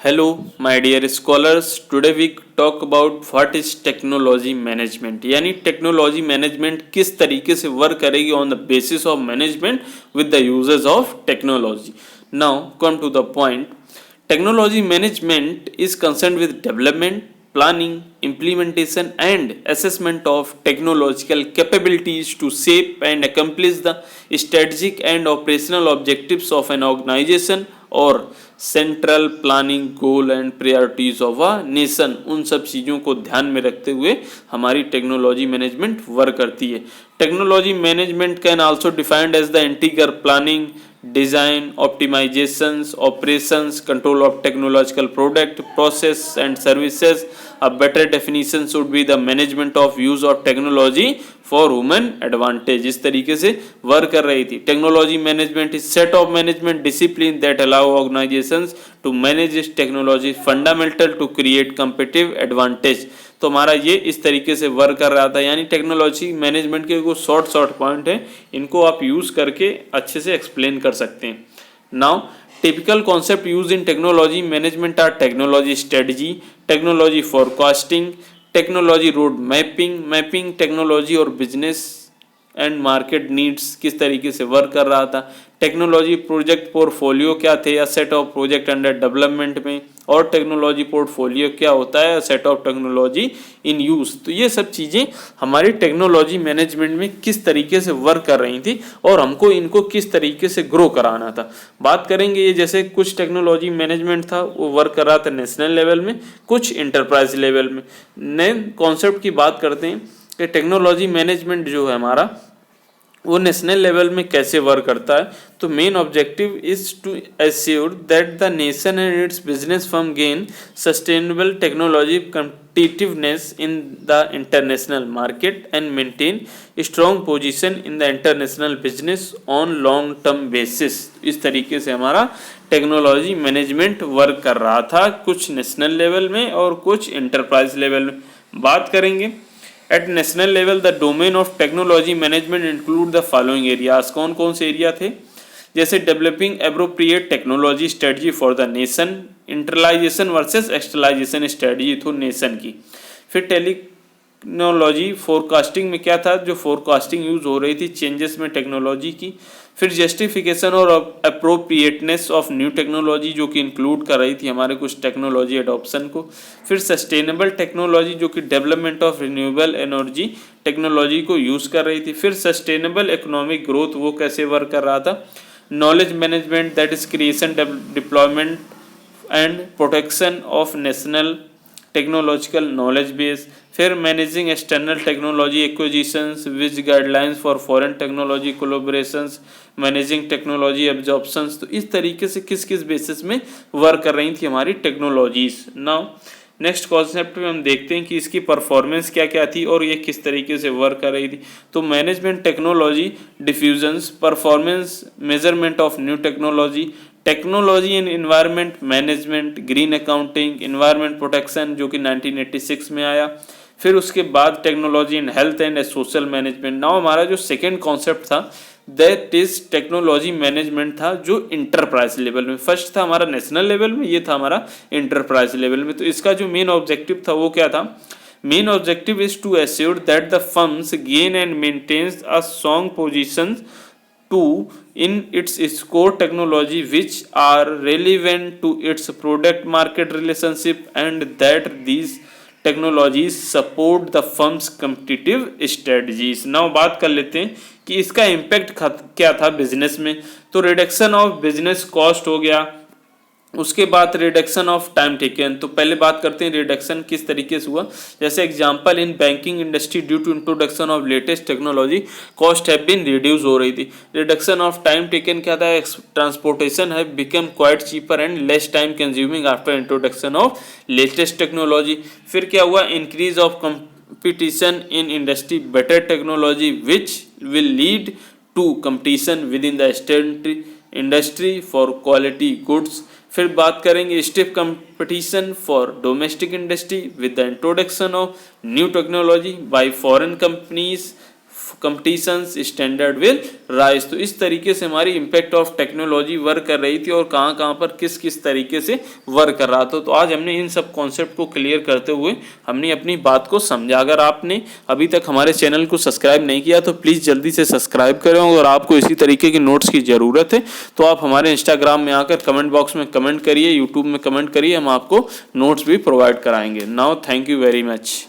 Hello, my dear scholars. Today we talk about what is technology management. यानी technology management किस तरीके से work करेगी on the basis of management with the uses of technology. Now come to the point. Technology management is concerned with development, planning, implementation, and assessment of technological capabilities to shape and accomplish the strategic and operational objectives of an organization or central planning goal and priorities of a nation. उन सब चीज़ों को ध्यान में रखते हुए हमारी technology management work करती है. Technology management can also defined as the integral planning, design, optimizations, operations, control of technological product, process and services. A better definition should be the management of use of technology for human advantage. इस तरीके से work कर रही थी. Technology management is set of management discipline that allow organisations to manage this technology fundamental to create competitive advantage. तो हमारा ये इस तरीके से वर्क कर रहा था. यानी टेक्नोलॉजी मैनेजमेंट के कुछ शॉर्ट पॉइंट है, इनको आप यूज़ करके अच्छे से एक्सप्लेन कर सकते हैं. Now typical concept use in technology management are technology strategy, technology forecasting, technology road mapping technology और बिजनेस एंड मार्केट नीड्स किस तरीके से वर्क कर रहा था. टेक्नोलॉजी प्रोजेक्ट पोर्टफोलियो क्या थे या set of project under development में, और टेक्नोलॉजी पोर्टफोलियो क्या होता है, set of technology in use. तो ये सब चीज़ें हमारी टेक्नोलॉजी मैनेजमेंट में किस तरीके से वर्क कर रही थी और हमको इनको किस तरीके से ग्रो कराना था. बात करेंगे ये जैसे कुछ टेक्नोलॉजी मैनेजमेंट था वो वर्क कर रहा था नेशनल लेवल में, कुछ इंटरप्राइज लेवल में. नए कॉन्सेप्ट की बात करते हैं कि टेक्नोलॉजी मैनेजमेंट जो है हमारा वो नेशनल लेवल में कैसे वर्क करता है. तो main objective is to assure that the nation and its business firm gain sustainable technology competitiveness in the international market and maintain strong position in the international business on long term basis. इस तरीके से हमारा technology management work कर रहा था, कुछ national level में और कुछ इंटरप्राइज लेवल में. बात करेंगे at national level the domain of technology management include the following areas. कौन कौन से एरिया थे, जैसे developing appropriate technology strategy for the nation, internalization versus externalization strategy थी नेशन की. फिर टेक्नोलॉजी फोरकास्टिंग में क्या था, जो फोरकास्टिंग यूज हो रही थी चेंजेस में टेक्नोलॉजी की. फिर जस्टिफिकेशन और अप्रोप्रिएटनेस ऑफ न्यू टेक्नोलॉजी जो कि इंक्लूड कर रही थी हमारे कुछ टेक्नोलॉजी एडॉप्शन को. फिर सस्टेनेबल टेक्नोलॉजी जो कि development of renewable energy technology को यूज़ कर रही थी. फिर सस्टेनेबल इकोनॉमिक ग्रोथ वो कैसे वर्क कर रहा था. Knowledge management that is creation deployment and protection of national technological knowledge base. फिर managing external technology acquisitions which guidelines for foreign technology collaborations, managing technology absorptions. तो इस तरीके से किस किस बेसिस में वर्क कर रही थी हमारी टेक्नोलॉजीज. नाउ नेक्स्ट कॉन्सेप्ट में हम देखते हैं कि इसकी परफॉर्मेंस क्या क्या थी और ये किस तरीके से वर्क कर रही थी. तो management technology diffusions, performance measurement of new technology, technology in environment management, green accounting, environment protection जो कि 1986 में आया. फिर उसके बाद technology in health and social management. Now हमारा जो सेकेंड कॉन्सेप्ट था दैट इज टेक्नोलॉजी मैनेजमेंट था जो इंटरप्राइज लेवल में. फर्स्ट था हमारा नेशनल लेवल में, ये था हमारा इंटरप्राइज लेवल में. तो इसका जो मेन ऑब्जेक्टिव था वो क्या था, main objective is to assure that the firms gain and maintains a strong position to in its core technology which are relevant to its product market relationship and that these technologies support the firm's competitive strategies. Now बात कर लेते हैं कि इसका impact क्या था business में. तो रिडक्शन ऑफ बिजनेस कॉस्ट हो गया, उसके बाद रिडक्शन ऑफ टाइम टेकन. तो पहले बात करते हैं रिडक्शन किस तरीके से हुआ. जैसे example in banking industry due to introduction of latest technology cost have been reduce हो रही थी. रिडक्शन ऑफ टाइम टेकन क्या था, transportation have become quite cheaper and less time consuming after introduction of latest technology. फिर क्या हुआ, increase of competition in industry, better technology which will lead to competition within the industry for quality goods. फिर बात करेंगे stiff competition for domestic industry with the introduction of new technology by foreign companies competitions standard will rise. तो इस तरीके से हमारी impact of technology work कर रही थी और कहाँ कहाँ पर किस किस तरीके से वर्क कर रहा था। तो आज हमने इन सब कॉन्सेप्ट को क्लियर करते हुए हमने अपनी बात को समझा। अगर आपने अभी तक हमारे चैनल को सब्सक्राइब नहीं किया तो प्लीज़ जल्दी से सब्सक्राइब करें। और आपको इसी तरीके के नोट्स की ज़रूरत है तो आप हमारे इंस्टाग्राम में आकर कमेंट बॉक्स में कमेंट करिए, यूट्यूब में कमेंट करिए, हम आपको नोट्स भी प्रोवाइड कराएंगे। Now thank you very much.